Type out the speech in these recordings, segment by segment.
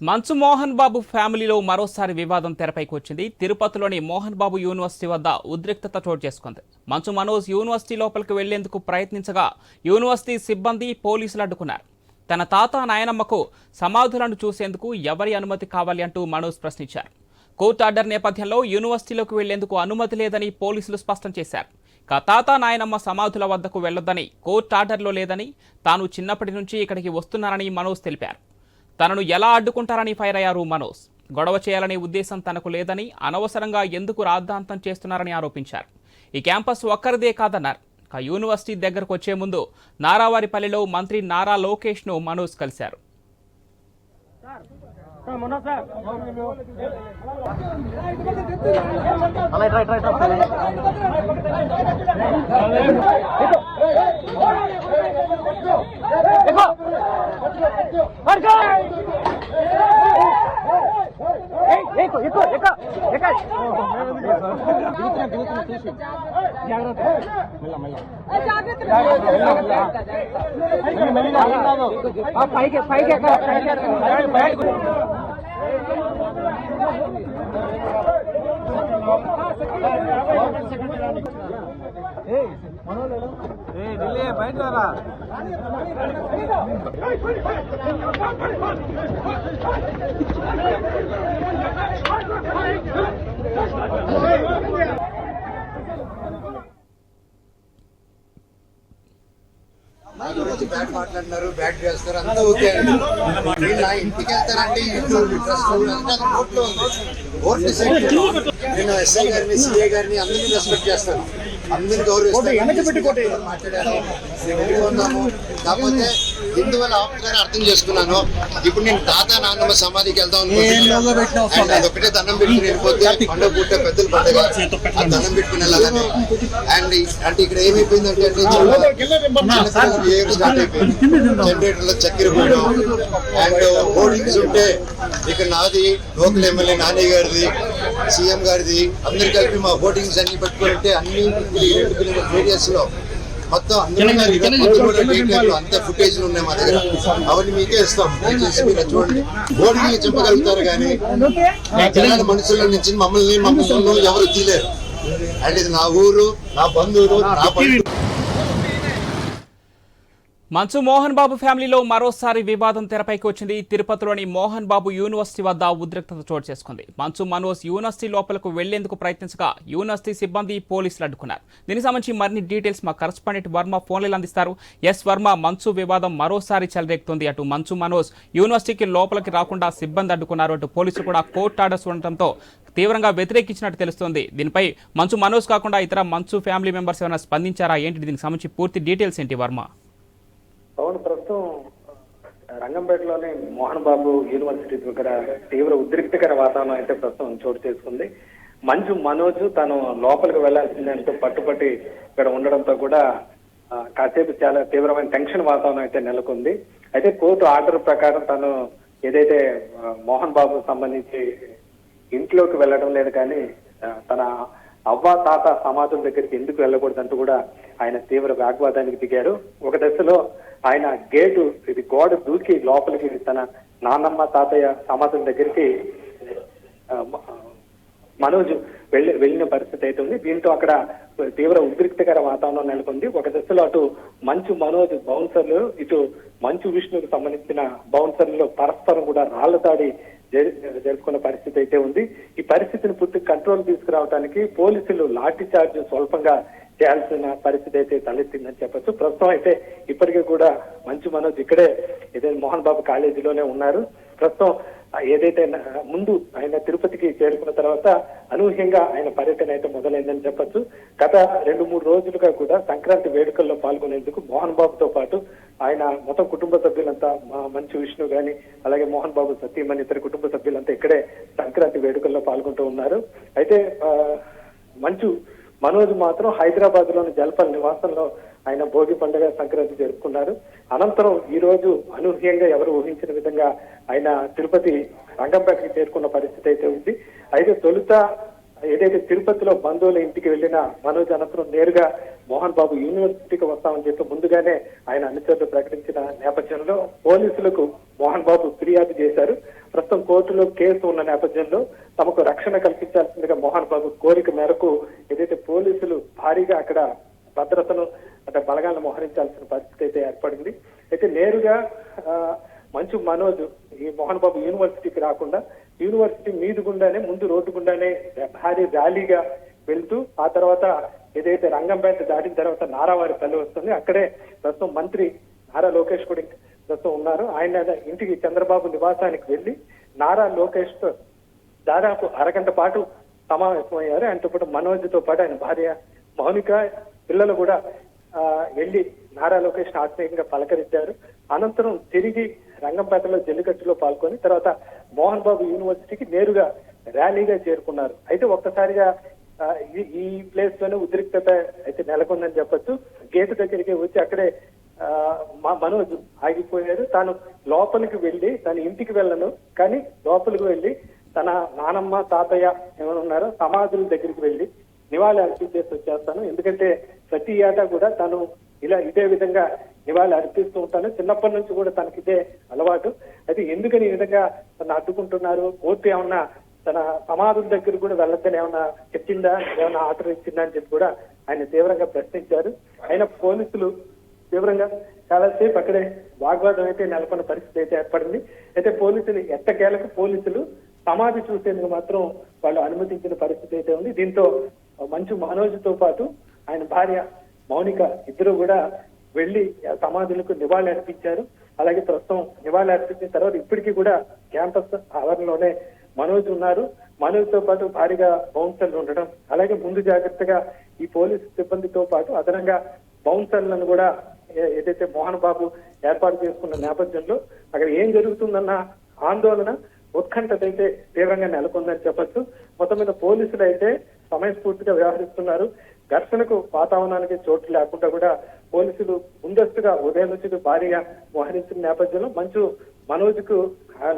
మంచు మోహన్ బాబు ఫ్యామిలీలో మరోసారి వివాదం తెరపైకి వచ్చింది. తిరుపతిలోని మోహన్ బాబు యూనివర్సిటీ వద్ద ఉద్రిక్తత చోటు చేసుకుంది. మంచు మనోజ్ యూనివర్సిటీ లోపలికి వెళ్లేందుకు ప్రయత్నించగా యూనివర్సిటీ సిబ్బంది పోలీసులు అడ్డుకున్నారు. తన తాత నాయనమ్మకు సమాధులను చూసేందుకు ఎవరి అనుమతి కావాలి అంటూ మనోజ్ ప్రశ్నించారు. కోర్టు ఆర్డర్ నేపథ్యంలో యూనివర్సిటీలోకి వెళ్లేందుకు అనుమతి లేదని పోలీసులు స్పష్టం చేశారు. తాత నాయనమ్మ సమాధుల వద్దకు వెళ్లొద్దని కోర్టు ఆర్డర్లో లేదని, తాను చిన్నప్పటి నుంచి ఇక్కడికి వస్తున్నానని మనోజ్ తెలిపారు. తనను ఎలా అడ్డుకుంటారని ఫైర్ అయ్యారు మనోజ్. గొడవ చేయాలనే ఉద్దేశం తనకు లేదని, అనవసరంగా ఎందుకు రాద్ధాంతం చేస్తున్నారని ఆరోపించారు. ఈ క్యాంపస్ ఒక్కరిదే కాదన్నారు. యూనివర్సిటీ దగ్గరకు వచ్చే ముందు నారావారిపల్లిలో మంత్రి నారా లోకేష్ ను మనోజ్ కలిశారు. బయట రా. బ్యాట్ మాట్లాడినారు, బ్యాట్ చేస్తారు, అంతా ఓకే అండి. మీరు నా ఇంటికి వెళ్తారండి, ఇంట్లో కోర్టులో ఉంది, కోర్టు డిసైడ్. నేను ఎస్ఐ గారిని, సిఐ గారిని అందరినీ రెస్పెక్ట్ చేస్తాను, అందరిని గౌరవిస్తాను. మాట్లాడాను, వెళ్ళిపోతాము. కాకపోతే ఎందువల్ల ఆఫీసర్ అర్థం చేసుకున్నాను. ఇప్పుడు నేను తాత నాన్నమ్మ సమాధికి వెళ్దాం అనుకుంటున్నాను. అదొక్కటే దండం పెట్టుకుని వెళ్ళిపోతే పండుగ పుట్టే పెద్దలు పండుగ, ఆ దండం పెట్టుకుని వెళ్ళాలని. అండ్ అంటే ఇక్కడ ఏమైపోయిందంటే స్టార్ట్ అయిపోయింది. జనరేటర్ లో చక్కెర పోయడం అండ్ హోర్డింగ్స్ ఉంటే ఇక్కడ నాది, లోకల్ ఎమ్మెల్యే నాని గారిది, సీఎం గారిది, అందరు కలిపి మా హోర్డింగ్స్ అన్ని పెట్టుకుంటే అన్ని 2 కిలోమీటర్ రేడియస్ లో మొత్తం అంత ఫుటేజ్ ఉన్నాయి మా దగ్గర. అవన్నీ మీకే ఇస్తాం, దయచేసి మీరు చూడండి. బోర్డింగ్ చెప్పగలుగుతారు కానీ జనాల మనుషుల నుంచి మమ్మల్ని ఎవరు తీలేరు. అండ్ ఇది నా ఊరు, నా బంధువులు, నా బంధువులు. మంచు మోహన్ బాబు ఫ్యామిలీలో మరోసారి వివాదం తెరపైకి వచ్చింది. తిరుపతిలోని మోహన్ బాబు యూనివర్సిటీ వద్ద ఉద్రిక్తత చోటు చేసుకుంది. మంచు మనోజ్ యూనివర్సిటీ లోపలకు వెళ్లేందుకు ప్రయత్నించగా యూనివర్సిటీ సిబ్బంది పోలీసులు అడ్డుకున్నారు. దీనికి సంబంధించి మరిన్ని డీటెయిల్స్ మా కరెస్పాండెంట్ వర్మ ఫోన్లలో అందిస్తారు. ఎస్ వర్మ, మంచు వివాదం మరోసారి చెలరేగుతుంది. అటు మంచు మనోజ్ యూనివర్సిటీకి లోపలికి రాకుండా సిబ్బంది అడ్డుకున్నారు. అటు పోలీసులు కూడా కోర్టు ఆర్డర్స్ ఉండటంతో తీవ్రంగా వ్యతిరేకించినట్టు తెలుస్తోంది. దీనిపై మంచు మనోజ్ కాకుండా ఇతర మంచు ఫ్యామిలీ మెంబర్స్ ఏమైనా స్పందించారా ఏంటి? దీనికి సంబంధించి పూర్తి డీటెయిల్స్ ఏంటి వర్మ? అవును, ప్రస్తుతం రంగంపేటలోని మోహన్ బాబు యూనివర్సిటీ దగ్గర తీవ్ర ఉద్రిక్తకర వాతావరణం అయితే ప్రస్తుతం చోటు చేసుకుంది. మంచు మనోజ్ తను లోపలికి వెళ్లాల్సిందంటూ పట్టుపట్టి ఇక్కడ ఉండడంతో కూడా కాసేపు చాలా తీవ్రమైన టెన్షన్ వాతావరణం అయితే నెలకొంది. అయితే కోర్టు ఆర్డర్ ప్రకారం తను ఏదైతే మోహన్ బాబు సంబంధించి ఇంట్లోకి వెళ్ళడం లేదు, కానీ తన అవ్వ తాత సమాధుల దగ్గరికి ఎందుకు వెళ్ళకూడదంటూ కూడా ఆయన తీవ్ర వాగ్వాదానికి దిగారు. ఒక దశలో ఆయన ఇది గోడ దూకి లోపలికి తన నాన్నమ్మ తాతయ్య సమాధుల దగ్గరికి మనోజ్ వెళ్ళిన పరిస్థితి అయితే ఉంది. దీంతో అక్కడ తీవ్ర ఉద్రిక్తకర వాతావరణం నెలకొంది. ఒక దశలో అటు మంచు మనోజ్ బౌన్సర్లు, ఇటు మంచు విష్ణుకు సంబంధించిన బౌన్సర్లు పరస్పరం కూడా రాళ్ల దాడి జరుపుకున్న పరిస్థితి అయితే ఉంది. ఈ పరిస్థితిని పూర్తి కంట్రోల్ తీసుకురావడానికి పోలీసులు లాఠీ చార్జ్ స్వల్పంగా చేయాల్సిన పరిస్థితి అయితే తలెత్తిందని చెప్పొచ్చు. ప్రస్తుతం అయితే ఇప్పటికీ కూడా మంచు మనోజ్ ఇక్కడే ఏదైతే మోహన్ బాబు కాలేజీలోనే ఉన్నారు. ప్రస్తుతం ఏదైతే ముందు ఆయన తిరుపతికి చేరుకున్న తర్వాత అనూహ్యంగా ఆయన పర్యటన అయితే మొదలైందని చెప్పొచ్చు. గత 2-3 రోజులుగా కూడా సంక్రాంతి వేడుకల్లో పాల్గొనేందుకు మోహన్ బాబుతో పాటు ఆయన మొత్తం కుటుంబ సభ్యులంతా, మంచు విష్ణు గాని అలాగే మోహన్ బాబు సతీమణి ఇతర కుటుంబ సభ్యులంతా ఇక్కడే సంక్రాంతి వేడుకల్లో పాల్గొంటూ ఉన్నారు. అయితే మంచు మనోజ్ మాత్రం హైదరాబాద్ లోని జల్పల్ నివాసంలో ఆయన భోగి పండుగ సంక్రాంతి జరుపుకున్నారు. అనంతరం ఈ రోజు అనూహ్యంగా ఎవరు ఊహించిన విధంగా ఆయన తిరుపతి రంగంపేటకి చేరుకున్న పరిస్థితి అయితే ఉంది. అయితే తొలుత ఏదైతే తిరుపతిలో బంధువుల ఇంటికి వెళ్లిన మనోజ్ అనంతరం నేరుగా మోహన్ బాబు యూనివర్సిటీకి వస్తామని చెప్పి ముందుగానే ఆయన అనుచరులు ప్రకటించిన నేపథ్యంలో పోలీసులకు మోహన్ బాబు ఫిర్యాదు చేశారు. ప్రస్తుతం కోర్టులో కేసు ఉన్న నేపథ్యంలో తమకు రక్షణ కల్పించాల్సిందిగా మోహన్ బాబు కోరిక మేరకు ఏదైతే పోలీసులు భారీగా అక్కడ భద్రతను అంటే బలగాలను మోహరించాల్సిన పరిస్థితి అయితే ఏర్పడింది. అయితే నేరుగా మంచు మనోజ్ ఈ మోహన్ బాబు యూనివర్సిటీకి రాకుండా యూనివర్సిటీ మీదు గుండానే ముందు రోడ్డు గుండానే భారీ ర్యాలీగా వెళ్తూ ఆ తర్వాత ఏదైతే రంగంపేట దాటిన తర్వాత నారావారి పల్లె వస్తుంది. అక్కడే ప్రస్తుతం మంత్రి నారా లోకేష్ కూడా ప్రస్తుతం ఉన్నారు. ఆయన ఇంటికి చంద్రబాబు నివాసానికి వెళ్లి నారా లోకేష్ తో దాదాపు అరగంట పాటు సమావేశమయ్యారు. ఆయనతో పాటు మనోజ్ తో పాటు ఆయన భార్య మౌనిక పిల్లలు కూడా వెళ్లి నారా లోకేష్ ఆత్మీయంగా పలకరించారు. అనంతరం తిరిగి రంగంపేటలో జల్లికట్టులో పాల్గొని తర్వాత మోహన్ బాబు యూనివర్సిటీకి నేరుగా ర్యాలీగా చేరుకున్నారు. అయితే ఒక్కసారిగా ఈ ప్లేస్ లోనే ఉద్రిక్తత అయితే నెలకొందని చెప్పొచ్చు. గేటు దగ్గరికి వచ్చి అక్కడే మనోజ్ ఆగిపోయారు. తాను లోపలికి వెళ్లి తన ఇంటికి వెళ్ళను కానీ లోపలికి వెళ్లి తన నానమ్మ తాతయ్య ఏమైనా ఉన్నారో సమాధుల దగ్గరికి వెళ్లి నివాళి అర్పించేసి వచ్చేస్తాను. ఎందుకంటే ప్రతి ఏటా కూడా తను ఇదే విధంగా నివాళి అర్పిస్తూ ఉంటాను. చిన్నప్పటి నుంచి కూడా తనకి ఇదే అలవాటు. అయితే ఎందుకని ఈ విధంగా తను అడ్డుకుంటున్నారు? కోర్టు ఏమన్నా తన సమాధుల దగ్గర కూడా వెళ్ళొద్దని ఏమన్నా చెప్పిందా, ఏమన్నా ఆర్డర్ ఇచ్చిందా అని చెప్పి కూడా ఆయన తీవ్రంగా ప్రశ్నించారు. అయినా పోలీసులు తీవ్రంగా చాలాసేపు అక్కడే వాగ్వాదం అయితే నెలకొన్న పరిస్థితి అయితే ఏర్పడింది. అయితే పోలీసులు ఎట్టకేలకు పోలీసులు సమాధి చూసేందుకు మాత్రం వాళ్ళు అనుమతించిన పరిస్థితి అయితే ఉంది. దీంతో మంచు మనోజ్ తో పాటు ఆయన భార్య మౌనిక ఇద్దరు కూడా వెళ్లి సమాధులకు నివాళి అర్పించారు. అలాగే ప్రస్తుతం నివాళి అర్పించిన తర్వాత ఇప్పటికీ కూడా క్యాంపస్ ఆవరణలోనే మనోజ్ ఉన్నారు. మనోజ్ తో పాటు భారీగా బౌన్సర్లు ఉండడం, అలాగే ముందు జాగ్రత్తగా ఈ పోలీసు సిబ్బందితో పాటు అదనంగా బౌన్సర్లను కూడా ఏదైతే మోహన్ బాబు ఏర్పాటు చేసుకున్న నేపథ్యంలో అక్కడ ఏం జరుగుతుందన్న ఆందోళన ఉత్కంఠత అయితే తీవ్రంగా నెలకొందని చెప్పొచ్చు. మొత్తం మీద పోలీసులు అయితే సమయస్ఫూర్తిగా వ్యవహరిస్తున్నారు. ఘర్షణకు వాతావరణానికి చోటు లేకుండా కూడా పోలీసులు ముందస్తుగా ఉదయం నుంచి భారీగా మోహరించిన నేపథ్యంలో మంచు మనోజ్ కు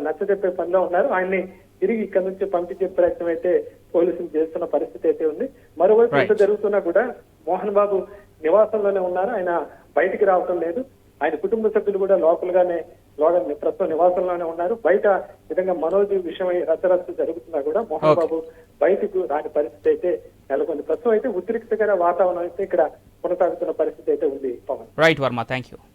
నచ్చజెప్పే పనిలో ఉన్నారు. ఆయన్ని తిరిగి ఇక్కడ నుంచి పంపించే ప్రయత్నం అయితే పోలీసులు చేస్తున్న పరిస్థితి అయితే ఉంది. మరోవైపు ఎంత జరుగుతున్నా కూడా మోహన్ బాబు నివాసంలోనే ఉన్నారు. ఆయన బయటికి రావటం లేదు. ఆయన కుటుంబ సభ్యులు కూడా లోకల్గానే ప్రస్తుతం నివాసంలోనే ఉన్నారు. బయట విధంగా మనోజ్ విషయమై రచ్చరచ్చ జరుగుతున్నా కూడా మోహన్ బాబు బయటకు రాని పరిస్థితి అయితే నెలకొంది. ప్రస్తుతం అయితే ఉద్రిక్తకర వాతావరణం అయితే ఇక్కడ కొనసాగుతున్న పరిస్థితి అయితే ఉంది. Pawan. Right Varma, thank you.